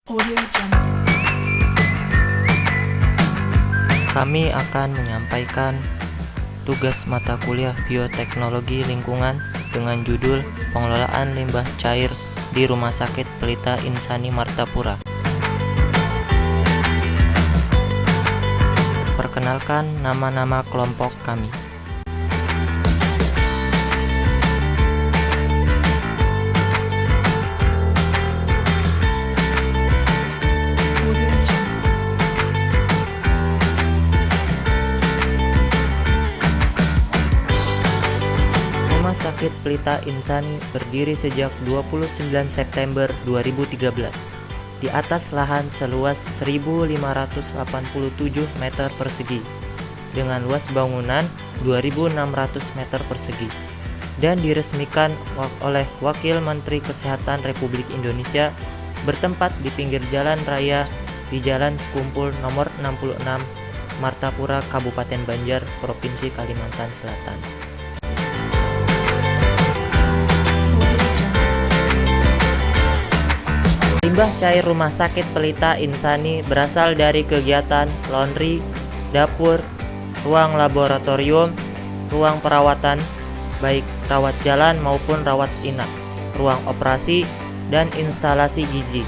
Audio Jungle. Kami akan menyampaikan tugas mata kuliah Bioteknologi Lingkungan dengan judul Pengelolaan Limbah Cair di Rumah Sakit Pelita Insani Martapura. Perkenalkan nama-nama kelompok kami. Audio Jungle. Rumah Sakit Pelita Insani berdiri sejak 29 September 2013 di atas lahan seluas 1.587 meter persegi dengan luas bangunan 2.600 meter persegi dan diresmikan oleh Wakil Menteri Kesehatan Republik Indonesia bertempat di pinggir jalan raya di Jalan Sekumpul nomor 66 Martapura, Kabupaten Banjar, Provinsi Kalimantan Selatan. Limbah cair Rumah Sakit Pelita Insani berasal dari kegiatan laundry, dapur, ruang laboratorium, ruang perawatan, baik rawat jalan maupun rawat inap, ruang operasi, dan instalasi gizi.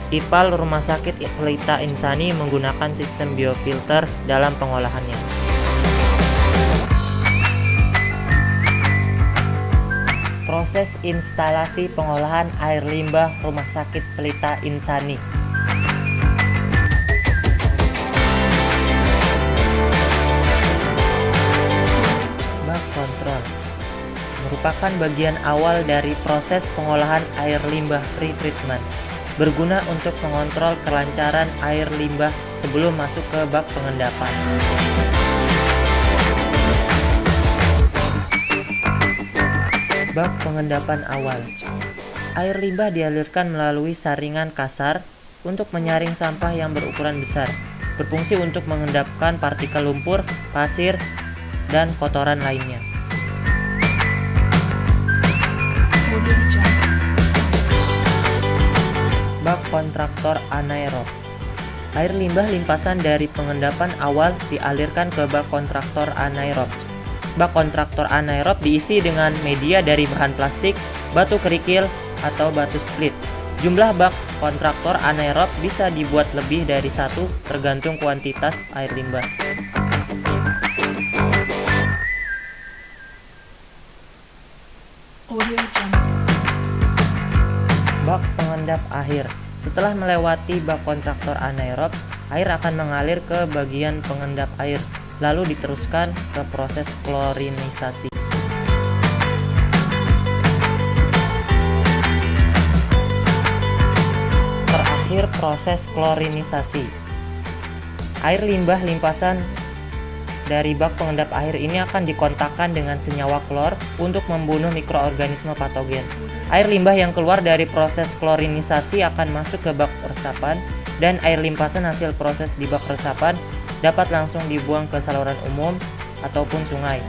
IPAL Rumah Sakit Pelita Insani menggunakan sistem biofilter dalam pengolahannya. Proses instalasi pengolahan air limbah Rumah Sakit Pelita Insani. Bak kontrol merupakan bagian awal dari proses pengolahan air limbah pretreatment, berguna untuk mengontrol kelancaran air limbah sebelum masuk ke bak pengendapan. Bak pengendapan awal. Air limbah dialirkan melalui saringan kasar untuk menyaring sampah yang berukuran besar, berfungsi untuk mengendapkan partikel lumpur, pasir, dan kotoran lainnya. Audio Jungle. Bak kontraktor anaerob. Air limbah limpasan dari pengendapan awal dialirkan ke bak kontraktor anaerob. Bak kontraktor anaerob diisi dengan media dari bahan plastik, batu kerikil, atau batu split. Jumlah bak kontraktor anaerob bisa dibuat lebih dari satu tergantung kuantitas air limbah. Audio Jungle. Bak pengendap akhir. Setelah melewati bak kontraktor anaerob, air akan mengalir ke bagian pengendap air, lalu diteruskan ke proses klorinisasi. Terakhir, proses klorinisasi. Air limbah limpasan dari bak pengendap air ini akan dikontakkan dengan senyawa klor untuk membunuh mikroorganisme patogen. Air limbah yang keluar dari proses klorinisasi akan masuk ke bak resapan, dan air limpasan hasil proses di bak resapan dapat langsung dibuang ke saluran umum ataupun sungai.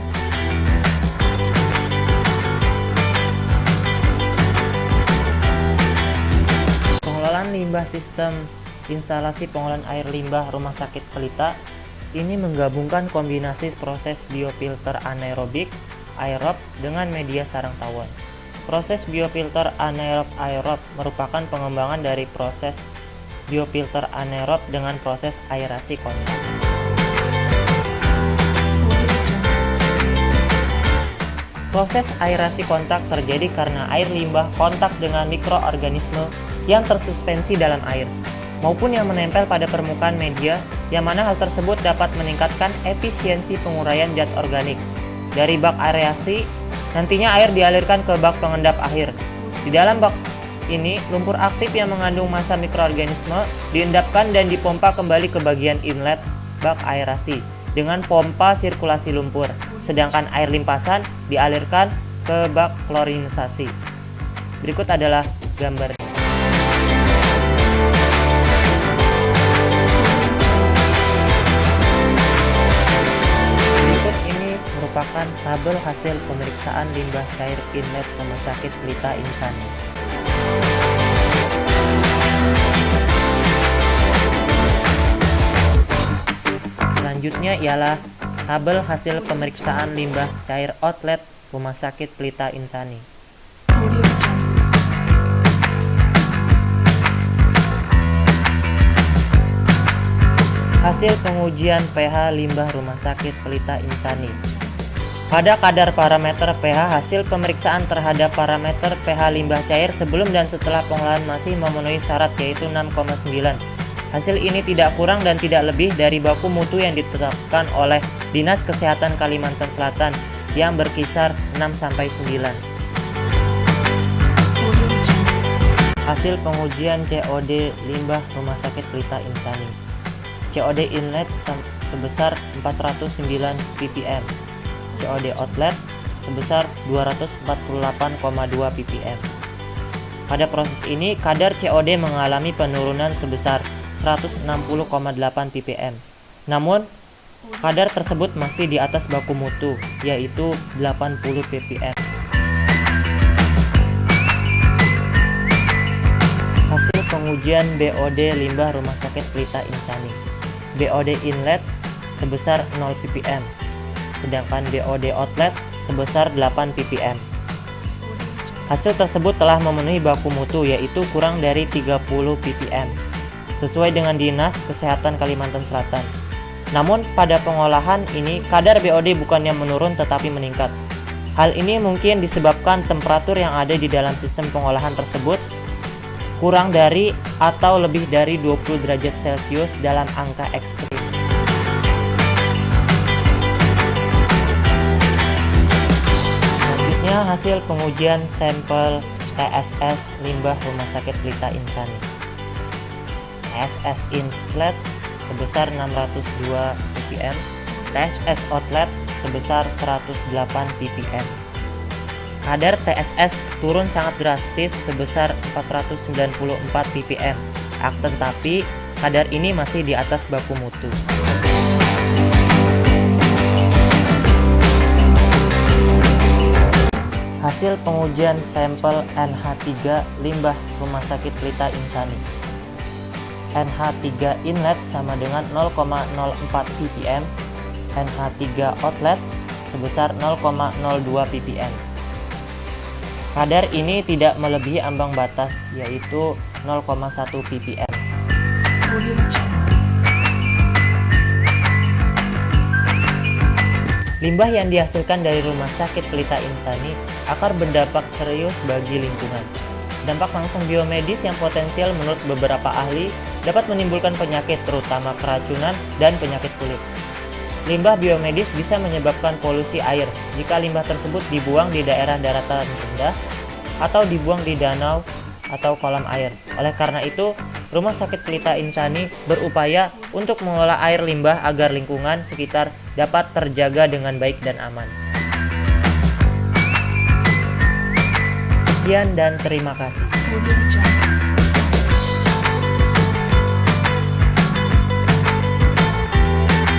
Pengelolaan limbah sistem instalasi pengolahan air limbah Rumah Sakit Pelita ini menggabungkan kombinasi proses biofilter anaerobik aerob dengan media sarang tawon. Proses biofilter anaerob aerob merupakan pengembangan dari proses biofilter anaerob dengan proses aerasi kontak. Proses aerasi kontak terjadi karena air limbah kontak dengan mikroorganisme yang tersuspensi dalam air, maupun yang menempel pada permukaan media, yang mana hal tersebut dapat meningkatkan efisiensi penguraian zat organik. Dari bak aerasi, nantinya air dialirkan ke bak pengendap akhir. Di dalam bak ini, lumpur aktif yang mengandung massa mikroorganisme diendapkan dan dipompa kembali ke bagian inlet bak aerasi dengan pompa sirkulasi lumpur, sedangkan air limpasan dialirkan ke bak klorinisasi. Berikut adalah gambarnya. Berikut ini merupakan tabel hasil pemeriksaan limbah cair inlet Rumah Sakit Pelita Insani. Selanjutnya ialah tabel hasil pemeriksaan limbah cair outlet Rumah Sakit Pelita Insani. Audio Jungle. Hasil pengujian pH limbah Rumah Sakit Pelita Insani. Pada kadar parameter pH, hasil pemeriksaan terhadap parameter pH limbah cair sebelum dan setelah pengolahan masih memenuhi syarat, yaitu 6,9. Hasil ini tidak kurang dan tidak lebih dari baku mutu yang ditetapkan oleh Dinas Kesehatan Kalimantan Selatan yang berkisar 6-9. Audio Jungle. Hasil pengujian COD limbah Rumah Sakit Pelita Insani. COD inlet sebesar 409 ppm. COD outlet sebesar 248,2 ppm. Pada proses ini, kadar COD mengalami penurunan sebesar 160,8 ppm. Namun, kadar tersebut masih di atas baku mutu, yaitu 80 ppm. Hasil pengujian BOD limbah Rumah Sakit Pelita Insani. BOD inlet sebesar 0 ppm, sedangkan BOD outlet sebesar 8 ppm. Hasil tersebut telah memenuhi baku mutu, yaitu kurang dari 30 ppm, sesuai dengan Dinas Kesehatan Kalimantan Selatan. Namun pada pengolahan ini kadar BOD bukannya menurun tetapi meningkat. Hal ini mungkin disebabkan temperatur yang ada di dalam sistem pengolahan tersebut kurang dari atau lebih dari 20 derajat Celcius dalam angka ekstrim. Selanjutnya hasil pengujian sampel TSS limbah Rumah Sakit Pelita Insani. TSS inlet sebesar 602 ppm, TSS outlet sebesar 108 ppm. Kadar TSS turun sangat drastis sebesar 494 ppm, tetapi kadar ini masih di atas baku mutu. Hasil pengujian sampel NH3 limbah Rumah Sakit Pelita Insani. NH3 inlet sama dengan 0,04 ppm, NH3 outlet sebesar 0,02 ppm. Kadar ini tidak melebihi ambang batas, yaitu 0,1 ppm. Audio Jungle. Limbah yang dihasilkan dari Rumah Sakit Pelita Insani akan berdampak serius bagi lingkungan. Dampak langsung biomedis yang potensial menurut beberapa ahli dapat menimbulkan penyakit, terutama keracunan dan penyakit kulit. Limbah biomedis bisa menyebabkan polusi air jika limbah tersebut dibuang di daerah daratan rendah atau dibuang di danau atau kolam air. Oleh karena itu, Rumah Sakit Pelita Insani berupaya untuk mengolah air limbah agar lingkungan sekitar dapat terjaga dengan baik dan aman. Sekian dan terima kasih. Audio Jungle.